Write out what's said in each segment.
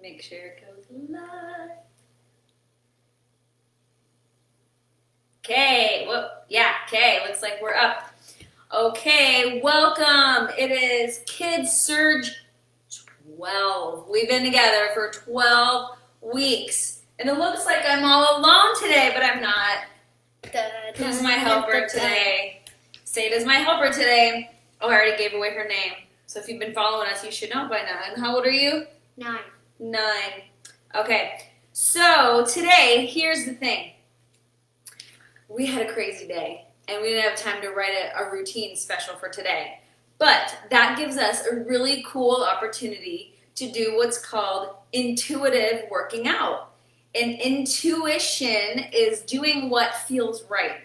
Make sure it goes live. Okay, okay, looks like we're up. Okay, welcome. It is Kids Surge 12. We've been together for 12 weeks. And it looks like I'm all alone today, but I'm not. Who's my helper today? Sada's my helper today. Oh, I already gave away her name. So if you've been following us, you should know by now. And how old are you? 9. 9. Okay, so today, here's the thing. We had a crazy day, and we didn't have time to write a routine special for today. But that gives us a really cool opportunity to do what's called intuitive working out. And intuition is doing what feels right.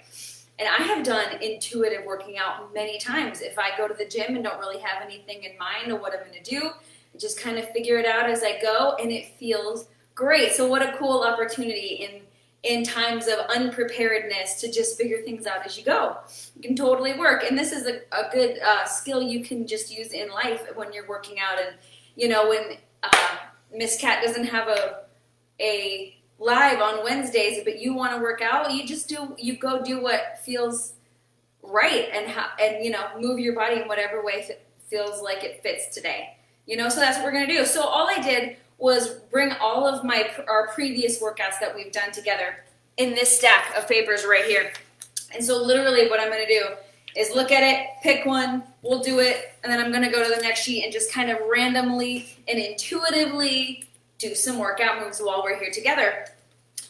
And I have done intuitive working out many times. If I go to the gym and don't really have anything in mind of what I'm going to do, I just kind of figure it out as I go, and it feels great. So what a cool opportunity in times of unpreparedness to just figure things out as you go. It can totally work. And this is a good skill you can just use in life when you're working out. And, you know, when Miss Cat doesn't have a live on Wednesdays, but you want to work out, you go do what feels right and you know, move your body in whatever way feels like it fits today. You know, so that's what we're going to do. So all I did was bring all of our previous workouts that we've done together in this stack of papers right here. And so literally what I'm going to do is look at it, pick one, we'll do it, and then I'm going to go to the next sheet and just kind of randomly and intuitively do some workout moves while we're here together.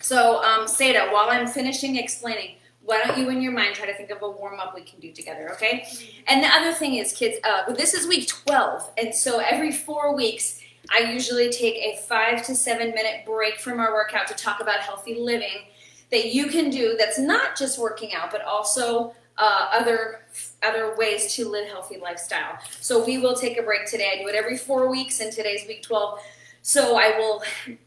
So Seda, while I'm finishing explaining, why don't you in your mind try to think of a warm-up we can do together, okay? And the other thing is, kids, this is week 12, and so every 4 weeks, I usually take a 5 to 7 minute break from our workout to talk about healthy living that you can do that's not just working out, but also other ways to live healthy lifestyle. So we will take a break today. I do it every 4 weeks, and today's week 12. So I will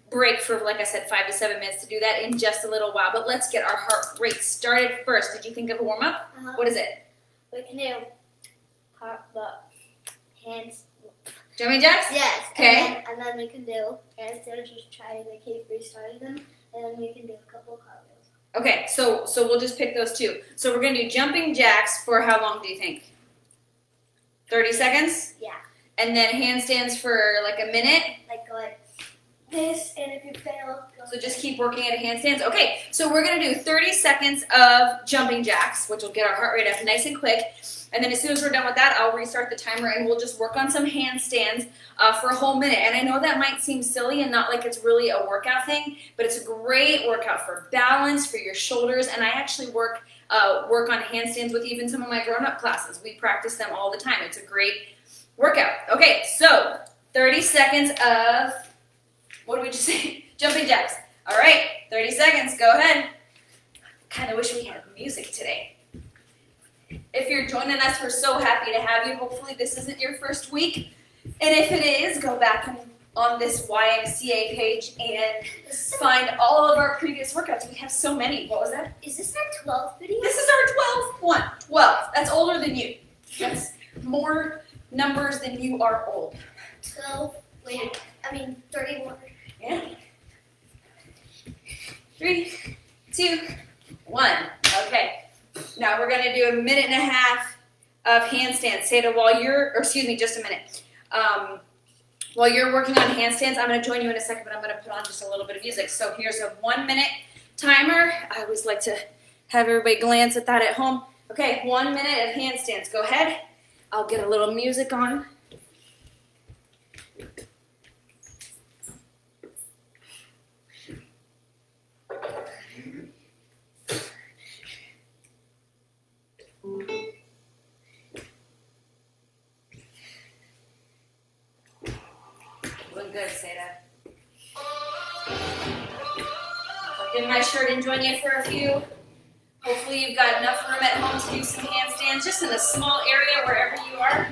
break for, like I said, 5 to 7 minutes to do that in just a little while. But let's get our heart rate started first. Did you think of a warm-up? What is it? We can do hands. Jumping jacks? Yes. Okay. And then we can do, instead of just trying to keep restarting them, and then we can do a couple cartwheels. Okay, so we'll just pick those two. So we're going to do jumping jacks for how long do you think? 30 seconds? Yeah. And then handstands for like a minute? Like this, and if you fail, so just keep working at handstands. Okay, so we're going to do 30 seconds of jumping jacks, which will get our heart rate up nice and quick. And then as soon as we're done with that, I'll restart the timer, and we'll just work on some handstands for a whole minute. And I know that might seem silly and not like it's really a workout thing, but it's a great workout for balance, for your shoulders. And I actually work on handstands with even some of my grown-up classes. We practice them all the time. It's a great workout. Okay, so 30 seconds of, what did we just say? Jumping jacks. All right, 30 seconds. Go ahead. Kind of wish we had music today. If you're joining us, we're so happy to have you. Hopefully this isn't your first week. And if it is, go back on this YMCA page and find all of our previous workouts. We have so many. What was that? Is this our 12th video? This is our 12th one. 12. That's older than you. That's more numbers than you are old. 12. Wait, 31. Yeah. 3, 2, 1. Okay. Now we're going to do a minute and a half of handstands. Seda, just a minute. While you're working on handstands, I'm going to join you in a second, but I'm going to put on just a little bit of music. So here's a 1 minute timer. I always like to have everybody glance at that at home. Okay, 1 minute of handstands. Go ahead. I'll get a little music on. Look good, Seda. I'll get my shirt and join you for a few. Hopefully you've got enough room at home to do some handstands, just in a small area wherever you are.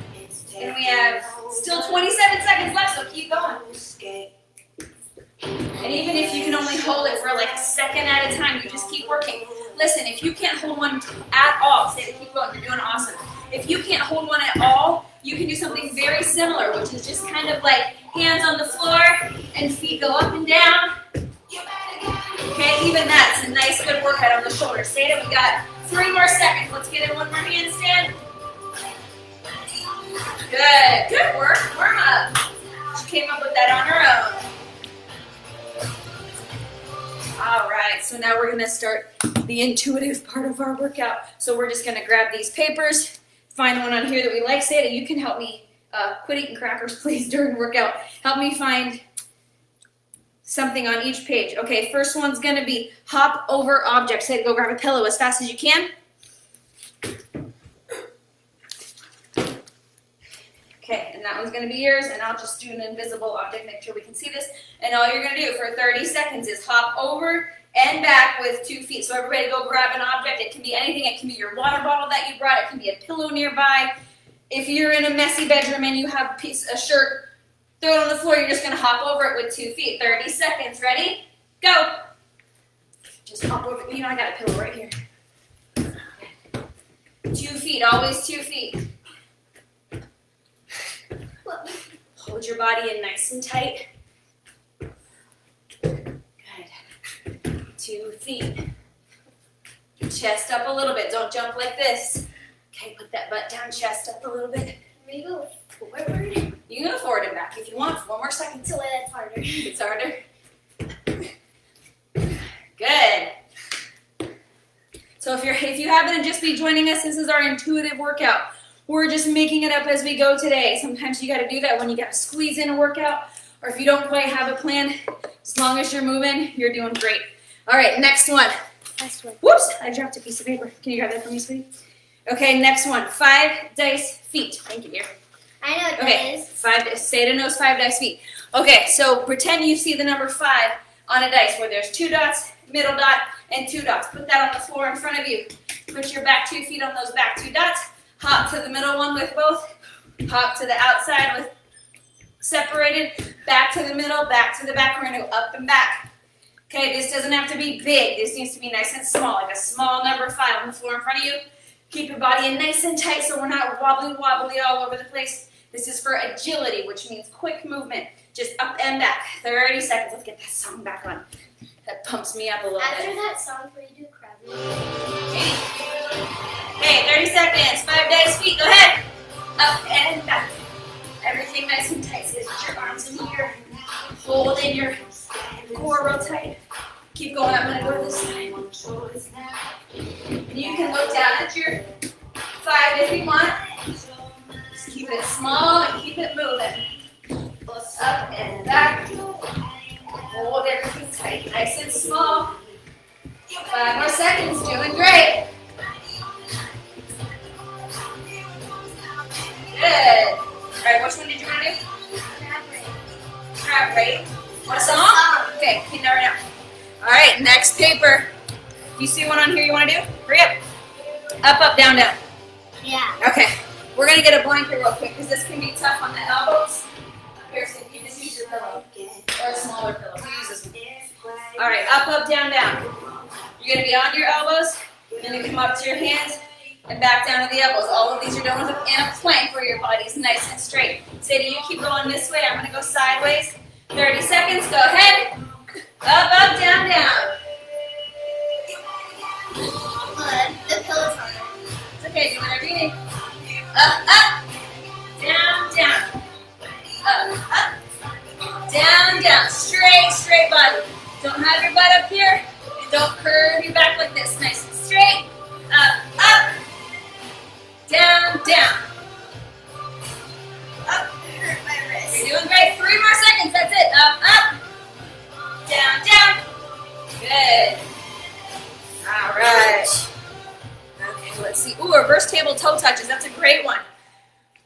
And we have still 27 seconds left, so keep going. And even if you can only hold it for like a second at a time, you just keep working. Listen, if you can't hold one at all, say to keep going, you're doing awesome. If you can't hold one at all, you can do something very similar, which is just kind of like Hands on the floor and feet go up and down. Okay, even that's a nice good workout on the shoulders. Stay it. We got 3 more seconds. Let's get in one more handstand. Good. Good work. Warm up. She came up with that on her own. All right, so now we're going to start the intuitive part of our workout. So we're just going to grab these papers, find one on here that we like. Say it. You can help me quit eating crackers, please, during workout. Help me find something on each page. Okay, first one's going to be hop over objects. Say, go grab a pillow as fast as you can. Okay, and that one's going to be yours, and I'll just do an invisible object, make sure we can see this. And all you're going to do for 30 seconds is hop over and back with 2 feet. So everybody go grab an object. It can be anything. It can be your water bottle that you brought. It can be a pillow nearby. If you're in a messy bedroom and you have a shirt, throw it on the floor. You're just going to hop over it with 2 feet. 30 seconds. Ready? Go. Just hop over. You know, I got a pillow right here. 2 feet. Always 2 feet. Hold your body in nice and tight. Good. 2 feet. Chest up a little bit. Don't jump like this. Okay, put that butt down, chest up a little bit. Where you go forward? You can go forward and back if you want. 4 more seconds. It's a way that's harder. It's harder. Good. So if you happen to just be joining us, this is our intuitive workout. We're just making it up as we go today. Sometimes you got to do that when you got to squeeze in a workout, or if you don't quite have a plan. As long as you're moving, you're doing great. All right, next one. Last one. Whoops, I dropped a piece of paper. Can you grab that for me, sweetie? Okay, next one. 5 dice feet. Thank you, dear. I know what Okay, that is. say it in those 5 dice feet. Okay, so pretend you see the number 5 on a dice where there's 2 dots, middle dot, and 2 dots. Put that on the floor in front of you. Put your back 2 feet on those back 2 dots. Hop to the middle one with both. Hop to the outside with separated. Back to the middle, back to the back. We're going to go up and back. Okay, this doesn't have to be big. This needs to be nice and small, like a small number 5 on the floor in front of you. Keep your body in nice and tight so we're not wobbly all over the place. This is for agility, which means quick movement. Just up and back. 30 seconds. Let's get that song back on. That pumps me up a little After bit. that song, where you do crab. Okay, 30 seconds. 5 dice feet. Go ahead. Up and back. Everything nice and tight. So get your arms in here. Hold in your core real tight. Keep going. I'm going to go to this side. You can look down at your 5 if you want. Just keep it small and keep it moving. Up and back. Hold everything tight. Nice and small. 5 more seconds. Doing great. Good. All right, which one did you want to do? Crab rate. What song? Okay, keep that right now. All right, next paper. Do you see one on here you want to do? Hurry up. Up, up, down, down. Yeah. Okay, we're going to get a blanket real quick because this can be tough on the elbows. Here, so you just use your pillow or a smaller pillow. We use this one. All right, up, up, down, down. You're going to be on your elbows. You're going to come up to your hands and back down to the elbows. All of these are done in a plank where your body's nice and straight. Sadie, you keep going this way. I'm going to go sideways. 30 seconds. Go ahead. Up, up, down, down. The pillow's harder. It's okay. Do whatever you need. Up, up. Down, down. Up, up. Down, down. Straight, straight body. Don't have your butt up here. And don't curve your back like this. Nice and straight. Up, up. Down, down. Up. Hurt my wrist. You're doing great. 3 more seconds. That's it. Up, up. Down, down. Good. All right. Okay, let's see. Ooh, reverse table toe touches. That's a great one.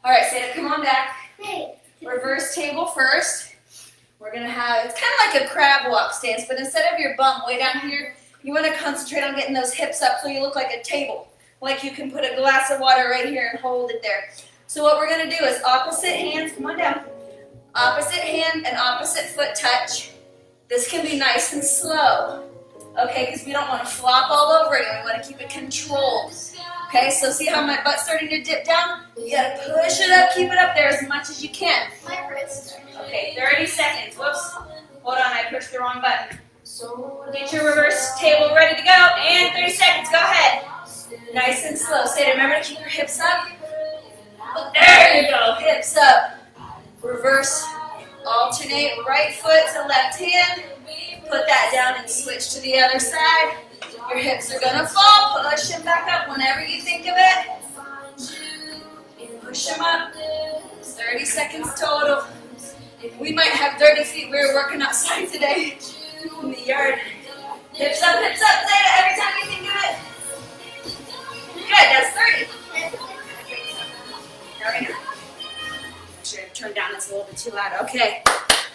All right, Sada, come on back. Hey. Reverse table first. We're going to have, it's kind of like a crab walk stance, but instead of your bum way down here, you want to concentrate on getting those hips up so you look like a table. Like you can put a glass of water right here and hold it there. So what we're going to do is opposite hands, come on down. Opposite hand and opposite foot touch. This can be nice and slow, okay, because we don't want to flop all over you. We want to keep it controlled. Okay, so see how my butt's starting to dip down? You got to push it up, keep it up there as much as you can. My wrist. this. Okay, 30 seconds. Whoops. Hold on, I pushed the wrong button. Get your reverse table ready to go. And 30 seconds. Go ahead. Nice and slow. Say, remember to keep your hips up. There you go. Hips up. Reverse. Alternate right foot to left hand. Put that down and switch to the other side. Your hips are going to fall. Push them back up whenever you think of it. Push them up. 30 seconds total. We might have dirty feet. We were working outside today in the yard. Hips up, Zeta, every time you think of it. Good, that's 30. All right, now. Make sure I turn down, it's a little bit too loud. Okay,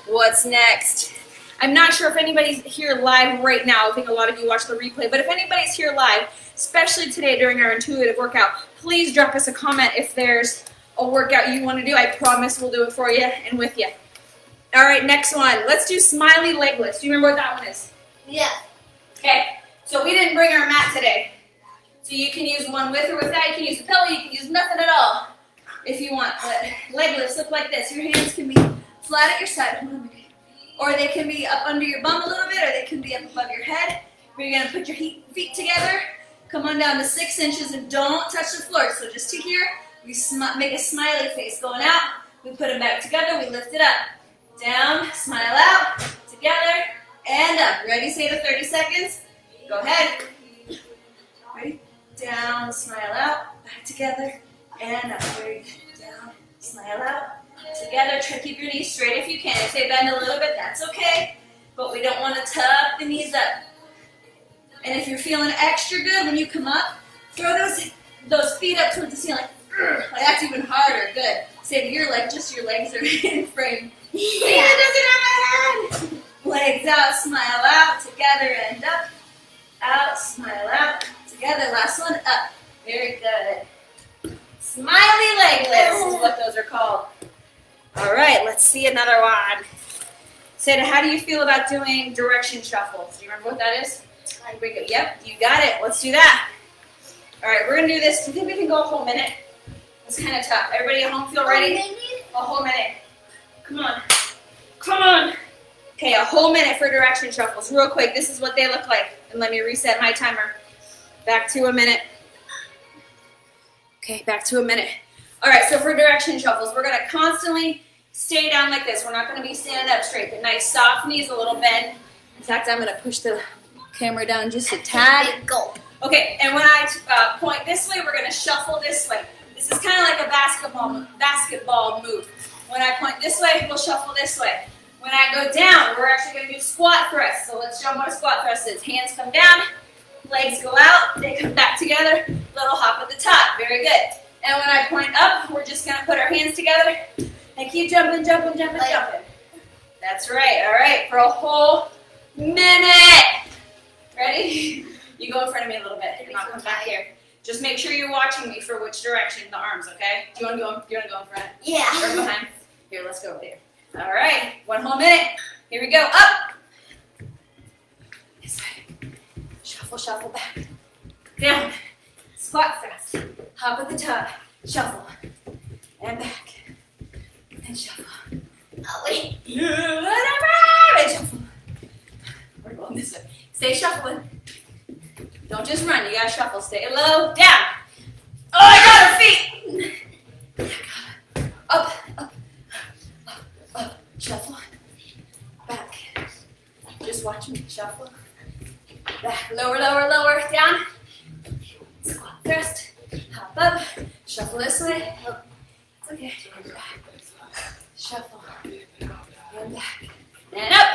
what's next? I'm not sure if anybody's here live right now. I think a lot of you watch the replay, but if anybody's here live, especially today during our intuitive workout, please drop us a comment if there's a workout you want to do. I promise we'll do it for you and with you. All right, next one. Let's do smiley leg lifts. Do you remember what that one is? Yeah. Okay, so we didn't bring our mat today. So you can use one with or without. You can use a pillow. You can use nothing at all if you want. But leg lifts look like this. Your hands can be flat at your side. Or they can be up under your bum a little bit, or they can be up above your head. You're going to put your feet together. Come on down to 6 inches and don't touch the floor. So just to here, we make a smiley face going out. We put them back together. We lift it up. Down, smile out, together, and up. Ready? Say to 30 seconds. Go ahead. Ready? Down, smile out, back together, and up. Ready? Down, smile out, together. Try to keep your knees straight if you can. If they bend a little bit, that's okay. But we don't want to tuck the knees up. And if you're feeling extra good when you come up, throw those feet up towards the ceiling. Like that's even harder. Good. Say to your leg, just your legs are in frame. Yeah, doesn't have a head. Legs out, smile out, together and up. Out, smile out, together. Last one, up. Very good. Smiley leg lifts is what those are called. All right, let's see another one. Seda, how do you feel about doing direction shuffles? Do you remember what that is? Yep, you got it. Let's do that. All right, we're going to do this. Do you think we can go a whole minute? It's kind of tough. Everybody at home feel ready? A whole minute. Come on. Come on. Okay, a whole minute for direction shuffles. Real quick, this is what they look like. And let me reset my timer. Back to a minute. Okay, back to a minute. All right, so for direction shuffles, we're going to constantly stay down like this. We're not going to be standing up straight. The nice soft knees, a little bend. In fact, I'm going to push the camera down just a tad. Go. Okay, and when I point this way, we're going to shuffle this way. This is kind of like a basketball move. When I point this way, we'll shuffle this way. When I go down, we're actually going to do squat thrusts. So let's show them what a squat thrust is. Hands come down, legs go out, they come back together, little hop at the top. Very good. And when I point up, we're just going to put our hands together and keep jumping, jumping, jumping, jumping. That's right. All right, for a whole minute. Ready? You go in front of me a little bit. And I'll come back here. Just make sure you're watching me for which direction the arms, okay? Do you want to go in front? Yeah. Or behind? Here, let's go over there. All right, 1 whole minute. Here we go. Up. This way. Shuffle, shuffle back. Down. Squat thrust. Hop at the top. Shuffle. And back. And shuffle. Oh, wait. And shuffle. We're going this way. Stay shuffling. Don't just run. You gotta shuffle. Stay low. Down. Oh, I got her feet. Up, up, up, up. Shuffle. Back. Just watch me shuffle. Back. Lower, lower, lower. Down. Squat thrust. Hop up. Shuffle this way. Up. It's okay. Back. Shuffle. And back. And up.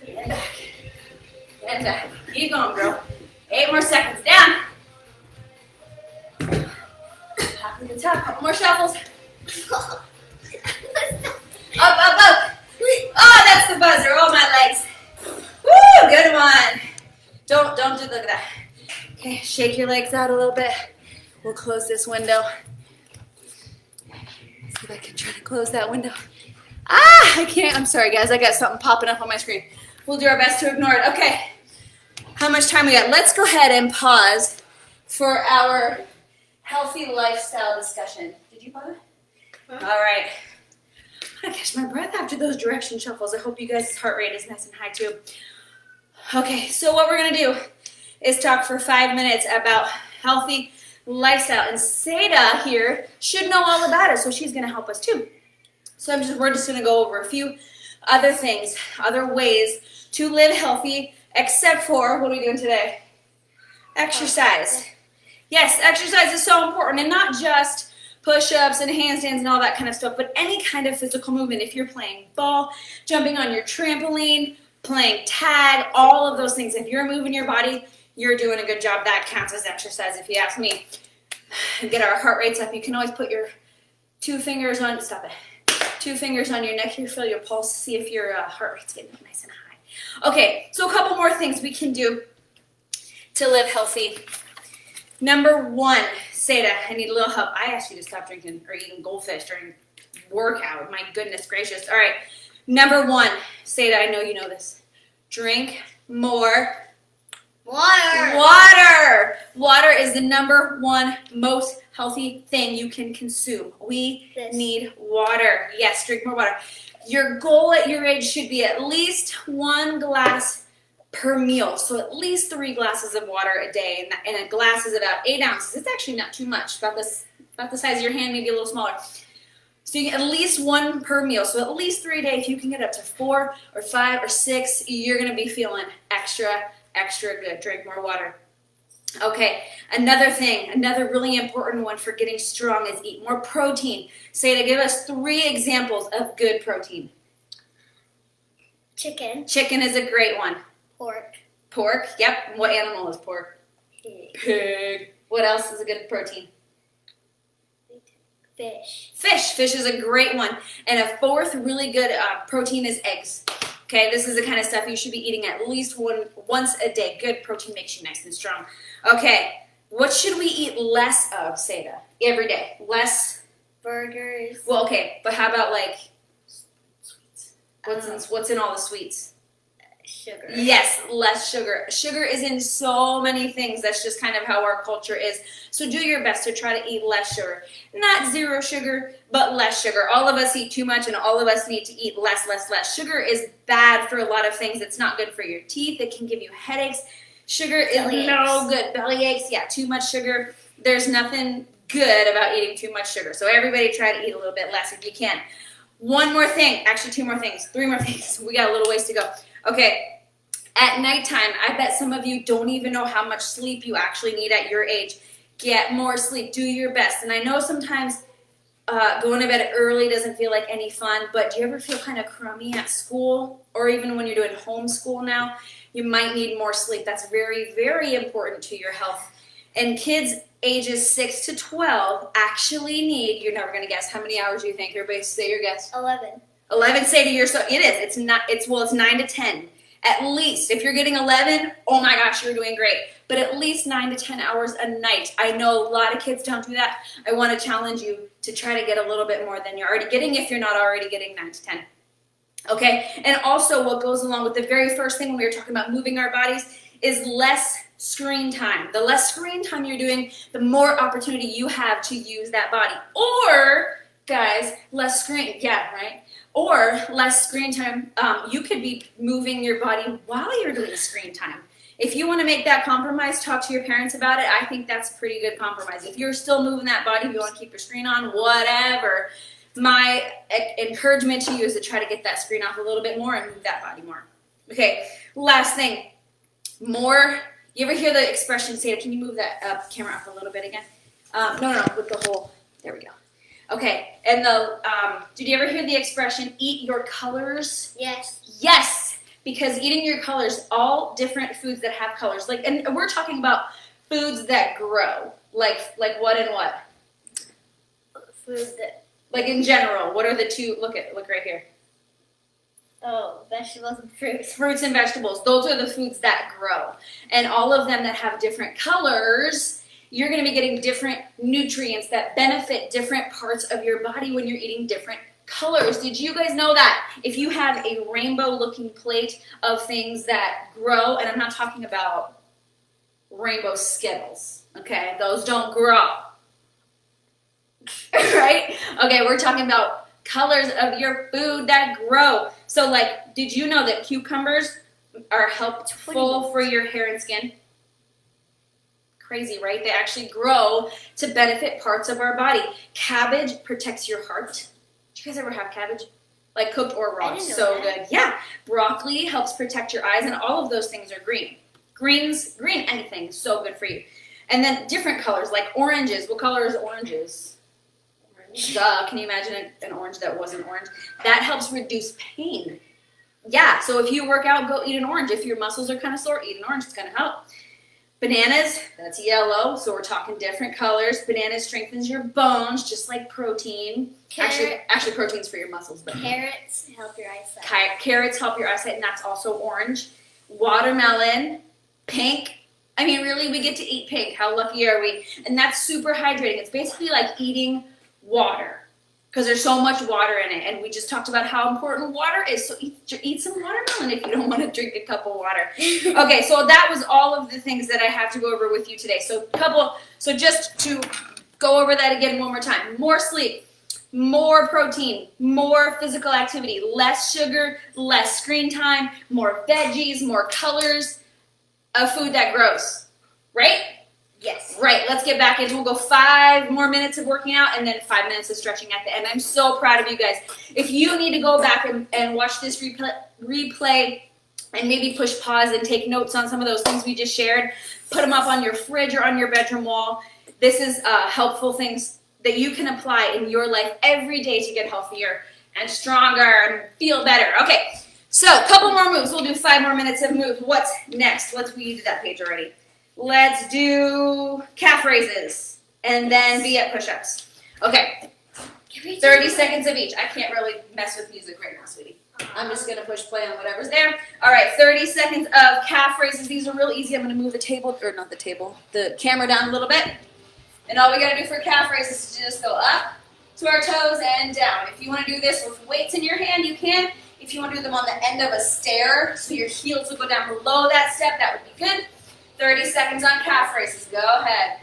And back. And back. Keep going, girl. 8 more seconds. Down. Hop to the top. Couple more shuffles. Up, up, up. Oh, that's the buzzer. Oh, my legs. Woo, good one. Don't do, look at that. Okay, shake your legs out a little bit. We'll close this window. See if I can try to close that window. Ah, I can't. I'm sorry, guys. I got something popping up on my screen. We'll do our best to ignore it. Okay. How much time we got? Let's go ahead and pause for our healthy lifestyle discussion. Did you pause? All right. I'm gonna catch my breath after those direction shuffles. I hope you guys' heart rate is nice and high too. Okay, so what we're gonna do is talk for 5 minutes about healthy lifestyle. And Seda here should know all about it, so she's gonna help us too. So we're just gonna go over a few other things, other ways to live healthy, except for, what are we doing today? Exercise. Yes, exercise is so important, and not just push-ups and handstands and all that kind of stuff, but any kind of physical movement. If you're playing ball, jumping on your trampoline, playing tag, all of those things. If you're moving your body, you're doing a good job. That counts as exercise, if you ask me. Get our heart rates up. You can always put your 2 fingers on, stop it, 2 fingers on your neck here, feel your pulse, see if your heart rate's getting up nice and high. Okay, so a couple more things we can do to live healthy. Number 1, Seda, I need a little help. I asked you to stop drinking or eating goldfish during workout. My goodness gracious. All right, number 1, Seda, I know you know this. Drink more Water. water. Water is the number 1 most healthy thing you can consume. We need water. Yes, drink more water. Your goal at your age should be at least 1 glass per meal. So at least 3 glasses of water a day. And a glass is about 8 ounces. It's actually not too much. About the size of your hand, maybe a little smaller. So you get at least 1 per meal. So at least 3 a day. If you can get up to 4 or 5 or 6, you're going to be feeling extra good. Drink more water. Okay, another thing, another really important one for getting strong is eat more protein. Say to give us 3 examples of good protein. Chicken. Chicken is a great one. Pork. Pork, yep. What animal is pork? Pig. Pig. What else is a good protein? Fish. Fish is a great one. And a 4th really good protein is eggs. Okay, this is the kind of stuff you should be eating at least once a day. Good protein makes you nice and strong. Okay, what should we eat less of, Seda? Every day. Less? Burgers. Well, okay, but how about like sweets? What's in all the sweets? Sugar. Yes, less sugar. Sugar is in so many things. That's just kind of how our culture is. So do your best to try to eat less sugar. Not 0 sugar, but less sugar. All of us eat too much, and all of us need to eat less. Sugar is bad for a lot of things. It's not good for your teeth. It can give you headaches. Sugar is no good. Belly aches, yeah, too much sugar. There's nothing good about eating too much sugar. So everybody try to eat a little bit less if you can. 1 more thing. Actually, 2 more things. 3 more things. We got a little ways to go. Okay, at nighttime, I bet some of you don't even know how much sleep you actually need at your age. Get more sleep. Do your best. And I know sometimes going to bed early doesn't feel like any fun, but do you ever feel kind of crummy at school? Or even when you're doing homeschool now, you might need more sleep. That's very, very important to your health. And kids ages 6 to 12 actually need, you're never going to guess, how many hours do you think? Everybody say your guess. 11. 11, say to yourself, it is. It's 9 to 10. At least, if you're getting 11, oh my gosh, you're doing great. But at least 9 to 10 hours a night. I know a lot of kids don't do that. I want to challenge you to try to get a little bit more than you're already getting if you're not already getting 9 to 10. Okay, and also what goes along with the very first thing when we were talking about moving our bodies is less screen time. The less screen time you're doing, the more opportunity you have to use that body. Or, guys, less screen, yeah, right? Or less screen time, you could be moving your body while you're doing screen time. If you want to make that compromise, talk to your parents about it. I think that's a pretty good compromise. If you're still moving that body, if you want to keep your screen on, whatever. My encouragement to you is to try to get that screen off a little bit more and move that body more. Okay, last thing. More, you ever hear the expression, Seda, can you move that camera up a little bit again? No, with the whole, there we go. Okay, and did you ever hear the expression, eat your colors? Yes. Yes, because eating your colors, all different foods that have colors, and we're talking about foods that grow, like what and what? Food that, like in general, what are the 2, look right here. Vegetables and fruits. Fruits and vegetables, those are the foods that grow, and all of them that have different colors, you're going to be getting different nutrients that benefit different parts of your body when you're eating different colors. Did you guys know that? If you have a rainbow-looking plate of things that grow, and I'm not talking about rainbow Skittles, okay? Those don't grow. Right? right? Okay, we're talking about colors of your food that grow. So, like, did you know that cucumbers are helpful for your hair and skin? Crazy, right? They actually grow to benefit parts of our body. Cabbage protects your heart. Did you guys ever have cabbage? Like cooked or raw? I didn't know So that. good. Yeah. Broccoli helps protect your eyes, and all of those things are green. Green anything, so good for you. And then different colors, like oranges. What color is oranges? Duh, can you imagine an orange that wasn't orange? That helps reduce pain. Yeah, so if you work out, go eat an orange. If your muscles are kind of sore, eat an orange. It's going to help. Bananas, that's yellow, so we're talking different colors. Bananas strengthens your bones, just like protein. Actually, protein's for your muscles. But Carrots help your eyesight. Carrots help your eyesight, and that's also orange. Watermelon, pink. I mean, really, we get to eat pink. How lucky are we? And that's super hydrating. It's basically like eating water because there's so much water in it. And we just talked about how important water is. So eat some watermelon if you don't want to drink a cup of water. Okay, so that was all of the things that I have to go over with you today. So just to go over that again one more time. More sleep, more protein, more physical activity, less sugar, less screen time, more veggies, more colors, a food that grows. Right? Yes. Right, let's get back into it. We'll go 5 more minutes of working out and then 5 minutes of stretching at the end. I'm so proud of you guys. If you need to go back and watch this replay and maybe push pause and take notes on some of those things we just shared, put them up on your fridge or on your bedroom wall. This is helpful things that you can apply in your life every day to get healthier and stronger and feel better. Okay, so a couple more moves. We'll do 5 more minutes of moves. What's next? We did that page already. Let's do calf raises and then V-up push-ups. Okay, 30 seconds of each. I can't really mess with music right now, sweetie. I'm just going to push play on whatever's there. All right, 30 seconds of calf raises. These are real easy. I'm going to move the camera down a little bit. And all we got to do for calf raises is just go up to our toes and down. If you want to do this with weights in your hand, you can. If you want to do them on the end of a stair, so your heels will go down below that step, that would be good. 30 seconds on calf raises. Go ahead.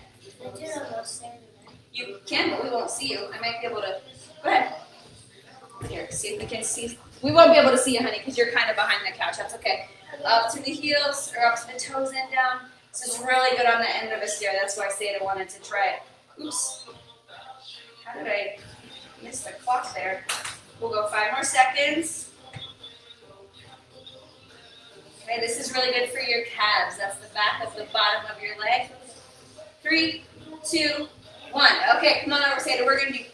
You can, but we won't see you. I might be able to. Go ahead. Here, see if we can see. We won't be able to see you, honey, because you're kind of behind the couch. That's okay. Up to the heels or up to the toes and down. This is really good on the end of a stair. That's why I said I wanted to try it. Oops. How did I miss the clock there? We'll go 5 more seconds. Okay, this is really good for your calves. That's the back of the bottom of your leg. 3, 2, 1. Okay, come on over, Sada. We're going to do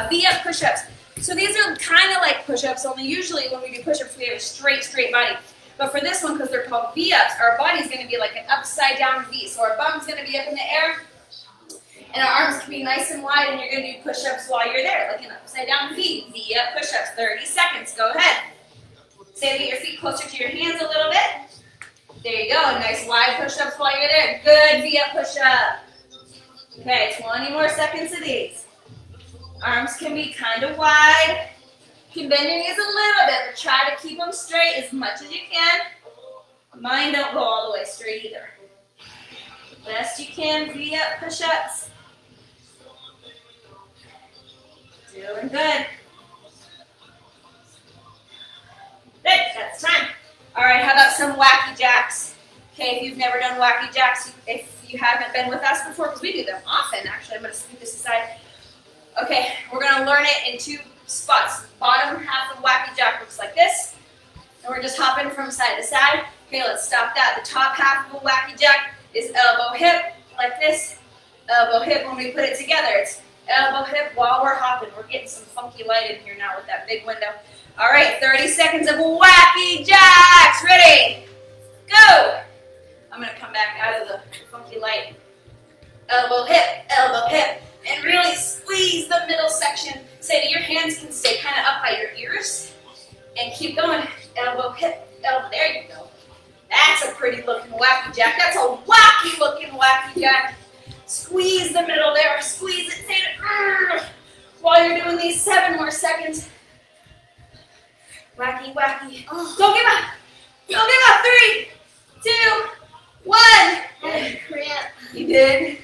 V-up push-ups. So these are kind of like push-ups, only usually when we do push-ups, we have a straight body. But for this one, because they're called V-ups, our body's going to be like an upside-down V. So our bum's going to be up in the air, and our arms can be nice and wide, and you're going to do push-ups while you're there, like an upside-down V. V-up push-ups. 30 seconds. Go ahead. Sada, get your feet closer to your hands a little bit. There you go. Nice wide push-ups while you're there. Good V-up push-up. Okay, 20 more seconds of these. Arms can be kind of wide. You can bend your knees a little bit, but try to keep them straight as much as you can. Mine don't go all the way straight either. Best you can, V-up push-ups. Doing good. Good, that's time. All right, how about some wacky jacks? Okay, if you've never done wacky jacks, if you haven't been with us before, because we do them often, actually. I'm going to scoot this aside. Okay, we're going to learn it in 2 spots. Bottom half of wacky jack looks like this, and we're just hopping from side to side. Okay, let's stop that. The top half of a wacky jack is elbow hip, like this. Elbow hip when we put it together. It's elbow hip while we're hopping. We're getting some funky light in here now with that big window. All right, 30 seconds of wacky jacks. Ready? Go. I'm going to come back out of the funky light. Elbow hip, and really squeeze the middle section. Say that your hands can stay kind of up by your ears, and keep going. Elbow, hip, elbow. There you go. That's a pretty looking wacky jack. That's a wacky looking wacky jack. Squeeze the middle there. Squeeze it. Say it. While you're doing these 7 more seconds. Wacky, wacky. Oh. Don't give up. Don't give up. 3, 2, 1. Cramp. You did?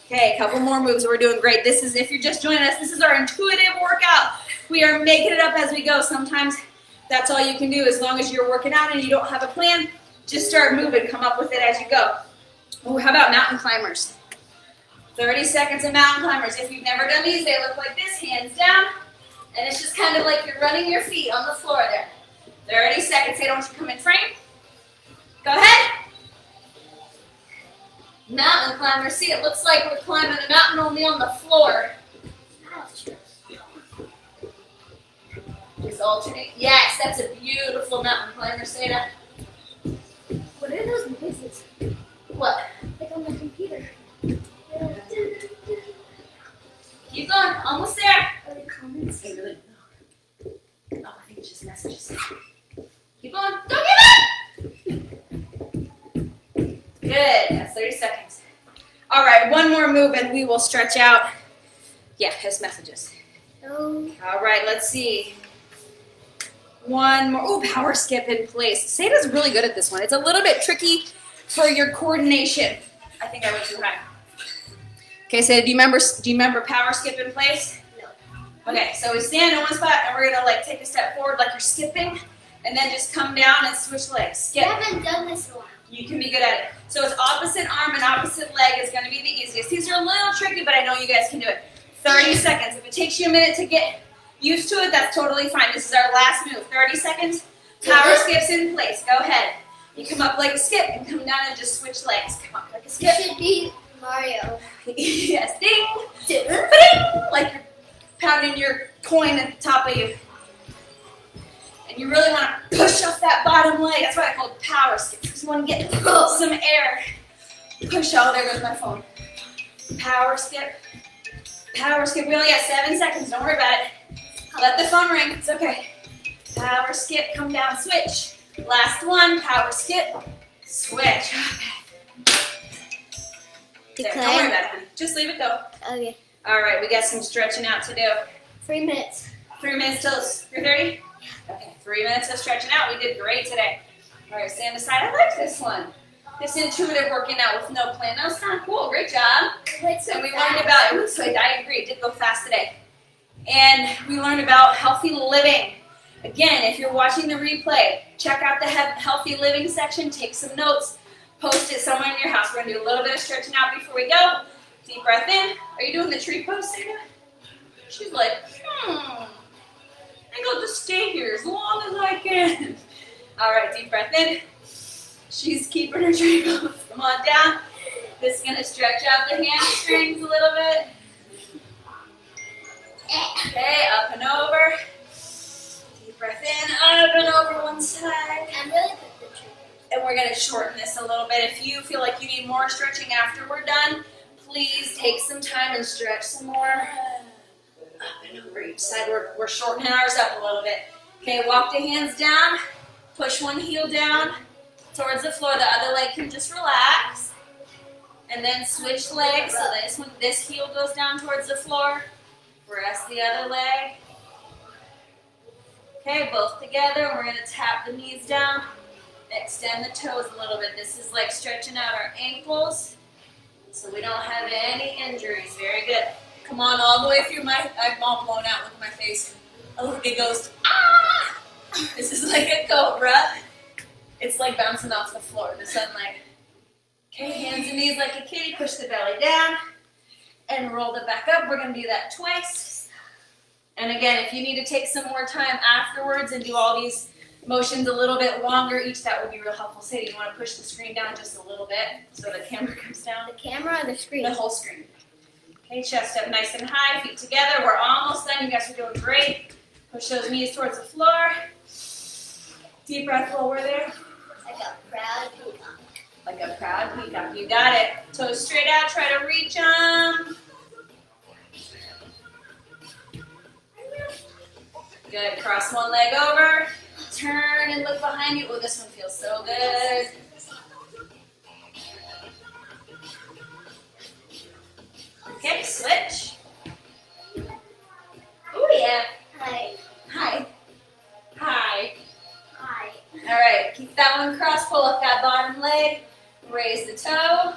Okay, a couple more moves. We're doing great. This is, if you're just joining us, this is our intuitive workout. We are making it up as we go. Sometimes that's all you can do. As long as you're working out and you don't have a plan, just start moving. Come up with it as you go. Oh, how about mountain climbers? 30 seconds of mountain climbers. If you've never done these, they look like this, hands down. And it's just kind of like you're running your feet on the floor there. 30 seconds. Say, don't you come in frame. Go ahead. Mountain climber. See, it looks like we're climbing a mountain only on the floor. Just alternate. Yes, that's a beautiful mountain climber, Seda. What are those noises? What? Like on the computer. Keep going. Almost there. Are they comments? I really no. Oh, I think it's just messages. Keep going. Don't give up. Good. That's 30 seconds. All right, one more move and we will stretch out. Yeah, it's messages. No. All right, let's see. One more. Ooh, power skip in place. Seda's really good at this one. It's a little bit tricky for your coordination. I think I went too high. Okay, Seda, do you remember power skip in place? No. Okay, so we stand in one spot and we're gonna like take a step forward like you're skipping, and then just come down and switch legs. Skip. I haven't done this in a while. You can be good at it. So it's opposite arm and opposite leg is gonna be the easiest. These are a little tricky, but I know you guys can do it. 30 seconds. If it takes you a minute to get used to it, that's totally fine. This is our last move. 30 seconds. Power skips in place. Go ahead. You come up like a skip and come down and just switch legs. Come up like a skip. Should be Mario. Yes. Ding. Ding. Like you're pounding your coin at the top of you. And you really want to push off that bottom leg. That's why I call it power skips. Because you want to get some air. Push. Oh, there goes my phone. Power skip. Power skip. We only got 7 seconds. Don't worry about it. Let the phone ring. It's okay. Power skip. Come down. Switch. Last one. Power skip. Switch. There, don't worry about it, honey. Just leave it go. Okay. All right. We got some stretching out to do. 3 minutes. 3 minutes till 3:30? Okay, 3 minutes of stretching out. We did great today. All right, stand aside. I like this one. This intuitive working out with no plan. That was kind of cool. Great job. And we learned about it. So I agree. It did go fast today. And we learned about healthy living. Again, if you're watching the replay, check out the healthy living section. Take some notes. Post it somewhere in your house. We're going to do a little bit of stretching out before we go. Deep breath in. Are you doing the tree pose, Sarah? She's like, I think I'll just stay here as long as I can. All right, deep breath in. She's keeping her tree pose. Come on down. This is going to stretch out the hamstrings a little bit. Okay, up and over. Deep breath in, up and over one side. I'm really good at the tree. And we're going to shorten this a little bit. If you feel like you need more stretching after we're done, please take some time and stretch some more. Up and over each side. We're shortening ours up a little bit. Okay, walk the hands down. Push one heel down towards the floor. The other leg can just relax. And then switch legs. So this heel goes down towards the floor. Press the other leg. Okay, both together. We're going to tap the knees down. Extend the toes a little bit. This is like stretching out our ankles so we don't have any injuries. Very good. Come on all the way through I'm all blown out. Look at my face. A little bit goes, ah! This is like a cobra. It's like bouncing off the floor, the sunlight. Okay, hands and knees like a kitty. Push the belly down and roll it back up. We're going to do that twice. And again, if you need to take some more time afterwards and do all these motions a little bit longer each, that would be real helpful. Sadie, you want to push the screen down just a little bit so the camera comes down? The camera or the screen? The whole screen. Okay, chest up nice and high, feet together. We're almost done. You guys are doing great. Push those knees towards the floor. Deep breath lower there. Like a proud peacock. Like a proud peacock. You got it. Toes straight out. Try to reach them. Good. Cross one leg over. Turn and look behind you. Oh, this one feels so good. Okay, switch. Oh, yeah. Hi. Hi. Hi. Hi. All right, keep that one crossed. Pull up that bottom leg. Raise the toe.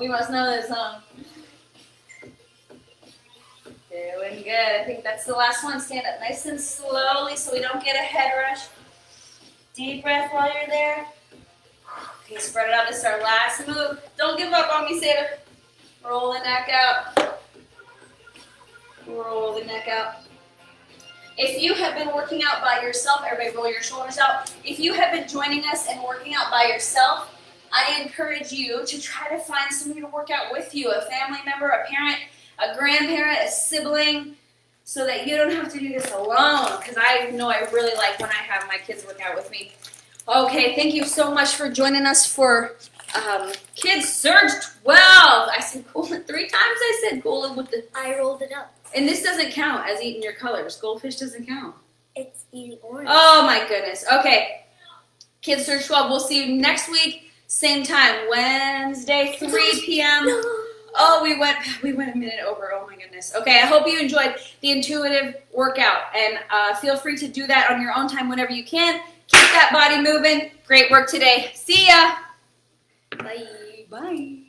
We must know this song. Doing good. I think that's the last one. Stand up nice and slowly so we don't get a head rush. Deep breath while you're there. Okay, spread it out. This is our last move. Don't give up on me, Saber. Roll the neck out. Roll the neck out. If you have been working out by yourself, everybody roll your shoulders out. If you have been joining us and working out by yourself, I encourage you to try to find somebody to work out with you, a family member, a parent, a grandparent, a sibling, so that you don't have to do this alone, because I know I really like when I have my kids work out with me. Okay, thank you so much for joining us for Kids Surge 12. I said Coolin 3 times. I said Coolin with the... I rolled it up. And this doesn't count as eating your colors. Goldfish doesn't count. It's eating orange. Oh my goodness. Okay. Kids Surge 12. We'll see you next week, same time, Wednesday, 3 p.m. No. Oh, we went a minute over. Oh my goodness. Okay, I hope you enjoyed the intuitive workout, and feel free to do that on your own time whenever you can. Keep that body moving. Great work today. See ya. Bye. Bye.